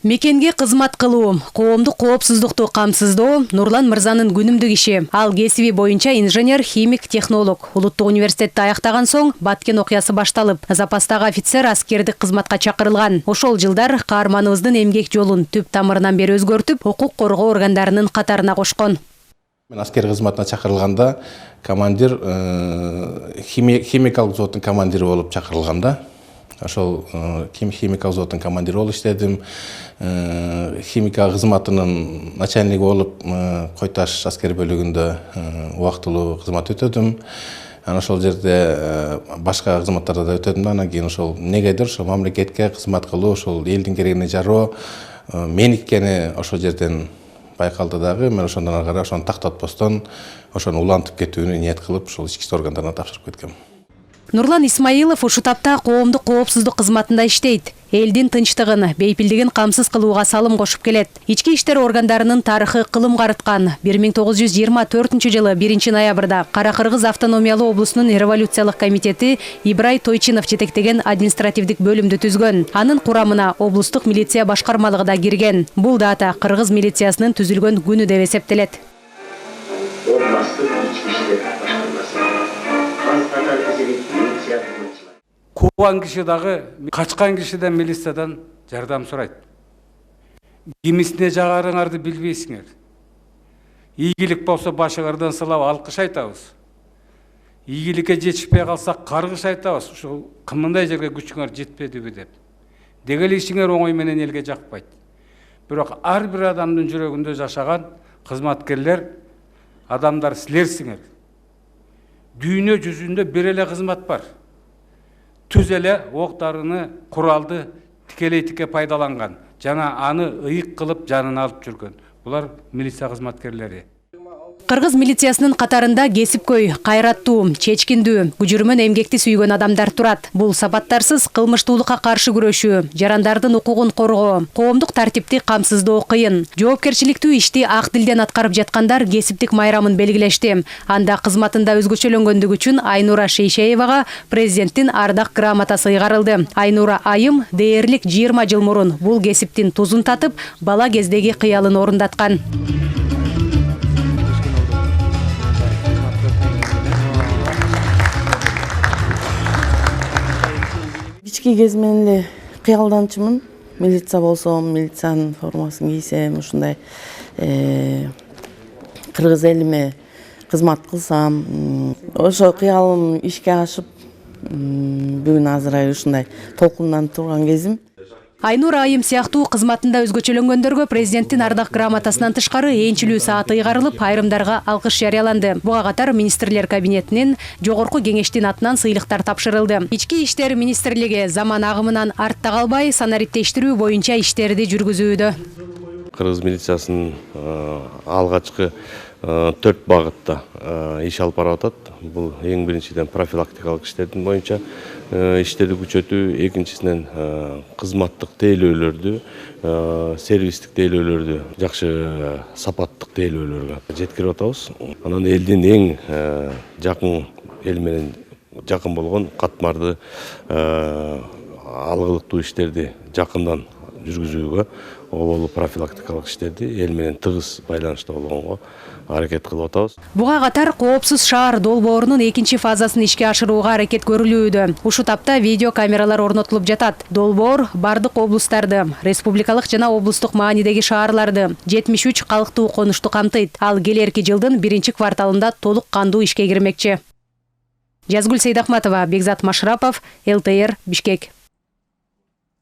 Мекенге кызмат кылуу, коомдук коопсуздукту камсыздоо Нурлан Мырзанын күнүмдүк иши. Ал кесиби боюнча инженер, химик, технолог. Улуттук университетти аяктаган соң Баткен окуясы башталып, запастагы офицер аскердик кызматка чакырылган. Ошол жылдар каарманыбыздын эмгек жолун түп тамырынан бери өзгөртүп, укук коргоо органдарынын катарына кошкон. Мен аскер кызматына чакырылганда командир химикалык заводдун командири болуп чакырылганда, ошол химикалык заводдун командири болуп иштедим. Химика кызматынын начальниги болуп Койташ аскер бөлүгүндө убактылуу кызмат өтөдүм. Анан ошол жерде башка кызматтарда да өтөдүм. Анан кийин ошол негедир ошол мамлекетке кызмат кылуу, ошол элдин керегине жароо мениккени ошол жерден байкалды дагы. Мен ошондон ары карай ошону тактатпастан ошону улантып кетүүнү ниет кылып ошол ички иштер органдарына тапшырып кеткем. Нурлан Исмаилов ушул тапта коомдук коопсуздук кызматында иштейт. Элдин тынчтыгын, бейпилдигин камсыз кылууга салым кошуп келет. Ички иштер органдарынын тарыхы кылым карыткан. 1924-жылы 1-ноябрда Кара-Кыргыз автономиялуу облусунун революциялык комитети Ибрай Тойчинов жетектеген административдик бөлүмдү түзгөн. Анын курамына облустук милиция башкармалыгы да кирген. Бул дата кыргыз милициясынын түзүлгөн күнү деп эсептелет. Кууган киши дагы, качкан кишиден милициядан жардам сурайт. Кимисине жагарыңарды билбейсиңер. Ийгилик болсо башыңардан сылап алкыш айтабыз. Ийгиликке жетишпей калсак каргыш айтабыз. Ушул кымындай жерге күчүңөр жетпедиби деп. Дегеле ишиңер оңой менен элге жакпайт. Бирок ар бир адамдын жүрөгүндө жашаган кызматкерлер, адамдар силерсиңер. Дүйнө жүзүндө бир эле кызмат бар. Түз эле октарыны, куралды тикелей пайдаланган. Жана аны ыйык кылып жанын алып жүргөн. Булар милиция кызматкерлери. Кыргыз милициясынын катарында кесипкөй, кайраттуу, чечкиндүү, күжүрмөн эмгекти сүйгөн адамдар турат. Бул сапаттарсыз кылмыштуулукка каршы күрөшүү, жарандардын укугун коргоо, коомдук тартипти камсыздоо кыйын. Жоопкерчиликтүү ишти ак дилден аткарып жаткандар кесиптик майрамын белгилешти. Анда кызматында өзгөчөлөнгөндүгү үчүн Айнура Шейшеевага президенттин ардак грамотасы ыйгарылды. Айнура айым дээрлик 20 жыл мурун бул кесиптин тузун татып, бала кездеги кыялын орундаткан. Кички кезинен эле кыялданчумун. Милиция болсом, милициянын формасын кийсем, ушундай кыргыз элиме кызмат кылсам, ошо кыялым ишке ашып, бүгүн азыр ушундай толкундан турган кезим. Айнура айым сыяктуу кызматында өзгөчөлөнгөндөргө президенттин ардак грамотасынан тышкары энчилүү саат ыйгарылып, айрымдарга алкыш жарыяланды. Буга катар министрлер кабинетинин жогорку кеңештин атынан сыйлыктар тапшырылды. Ички иштер министрлиги заман агымынан артта калбай, санариптештирүү боюнча иштерди жүргүзүүдө. Кыргыз милициясынын алгачкы 4 багытта иш алып барып атат. Бул эң биринчиден профилактикалык иштердин боюнча иштерди күчөтүү, экинчисинен кызматтык тейлөөлөрдү, сервистик тейлөөлөрдү жакшы сапаттык тейлөөлөргө жеткирип атабыз. Анан элдин эң жакын эл менен жакын болгон катмарды алгылыктуу иштерди жакындан жүргүзүүгө, оболу профилактикалык иштерди эл менен тыгыз байланышта болгонго аракет кылып атабыз. Буга катар коопсуз шаар долбоорунун экинчи фазасын ишке ашырууга аракет көрүлүүдө. Ушул тапта видео камералар орнотулуп жатат. Долбоор бардык облустарды, республикалык жана облустук маанидеги шаарларды, 73 калктуу конушту камтыйт. Ал келерки жылдын 1-кварталында толук кандуу ишке кирмекчи. Жазгүл Сейдахматова, Бекзат Машрапов, ЛТР, Бишкек.